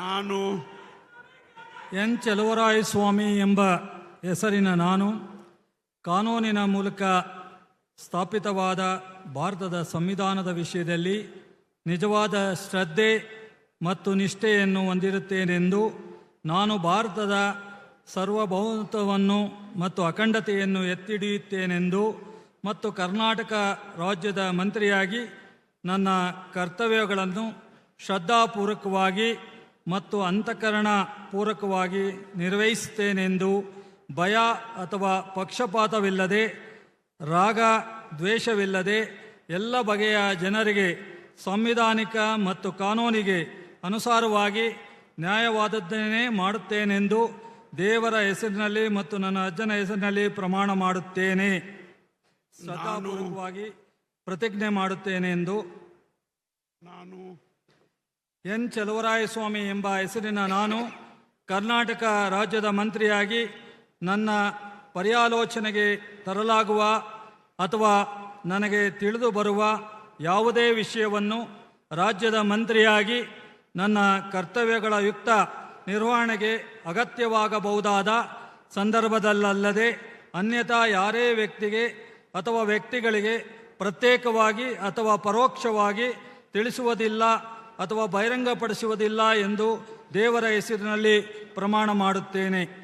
ನಾನು ಎನ್ ಚಲುವರಾಯಸ್ವಾಮಿ ಎಂಬ ಹೆಸರಿನ ನಾನು ಕಾನೂನಿನ ಮೂಲಕ ಸ್ಥಾಪಿತವಾದ ಭಾರತದ ಸಂವಿಧಾನದ ವಿಷಯದಲ್ಲಿ ನಿಜವಾದ ಶ್ರದ್ಧೆ ಮತ್ತು ನಿಷ್ಠೆಯನ್ನು ಹೊಂದಿರುತ್ತೇನೆಂದು, ನಾನು ಭಾರತದ ಸಾರ್ವಭೌಮತ್ವವನ್ನು ಮತ್ತು ಅಖಂಡತೆಯನ್ನು ಎತ್ತಿಡಿಯುತ್ತೇನೆಂದು ಮತ್ತು ಕರ್ನಾಟಕ ರಾಜ್ಯದ ಮಂತ್ರಿಯಾಗಿ ನನ್ನ ಕರ್ತವ್ಯಗಳನ್ನು ಶ್ರದ್ಧಾಪೂರ್ವಕವಾಗಿ ಮತ್ತು ಅಂತಃಕರಣಪೂರ್ವಕವಾಗಿ ನಿರ್ವಹಿಸುತ್ತೇನೆಂದು ಭಯ ಅಥವಾ ಪಕ್ಷಪಾತವಿಲ್ಲದೆ, ರಾಗ ದ್ವೇಷವಿಲ್ಲದೆ ಎಲ್ಲ ಬಗೆಯ ಜನರಿಗೆ ಸಾಂವಿಧಾನಿಕ ಮತ್ತು ಕಾನೂನಿಗೆ ಅನುಸಾರವಾಗಿ ನ್ಯಾಯವಾದದ್ದನ್ನೇ ಮಾಡುತ್ತೇನೆಂದು ದೇವರ ಹೆಸರಿನಲ್ಲಿ ಮತ್ತು ನನ್ನ ಅಜ್ಜನ ಹೆಸರಿನಲ್ಲಿ ಪ್ರಮಾಣ ಮಾಡುತ್ತೇನೆ. ಶ್ರದ್ಧಾಪೂರ್ವಕವಾಗಿ ಪ್ರತಿಜ್ಞೆ ಮಾಡುತ್ತೇನೆ ಎಂದು ನಾನು ಎನ್ ಚಲುವರಾಯಸ್ವಾಮಿ ಎಂಬ ಹೆಸರಿನ ನಾನು ಕರ್ನಾಟಕ ರಾಜ್ಯದ ಮಂತ್ರಿಯಾಗಿ ನನ್ನ ಪರ್ಯಾಲೋಚನೆಗೆ ತರಲಾಗುವ ಅಥವಾ ನನಗೆ ತಿಳಿದು ಬರುವ ಯಾವುದೇ ವಿಷಯವನ್ನು ರಾಜ್ಯದ ಮಂತ್ರಿಯಾಗಿ ನನ್ನ ಕರ್ತವ್ಯಗಳ ಯುಕ್ತ ನಿರ್ವಹಣೆಗೆ ಅಗತ್ಯವಾಗಬಹುದಾದ ಸಂದರ್ಭದಲ್ಲದೆ ಅನ್ಯಥಾ ಯಾರೇ ವ್ಯಕ್ತಿಗೆ ಅಥವಾ ವ್ಯಕ್ತಿಗಳಿಗೆ ಪ್ರತ್ಯೇಕವಾಗಿ ಅಥವಾ ಪರೋಕ್ಷವಾಗಿ ತಿಳಿಸುವುದಿಲ್ಲ ಅಥವಾ ಬಹಿರಂಗಪಡಿಸುವುದಿಲ್ಲ ಎಂದು ದೇವರ ಹೆಸರಿನಲ್ಲಿ ಪ್ರಮಾಣ ಮಾಡುತ್ತೇನೆ.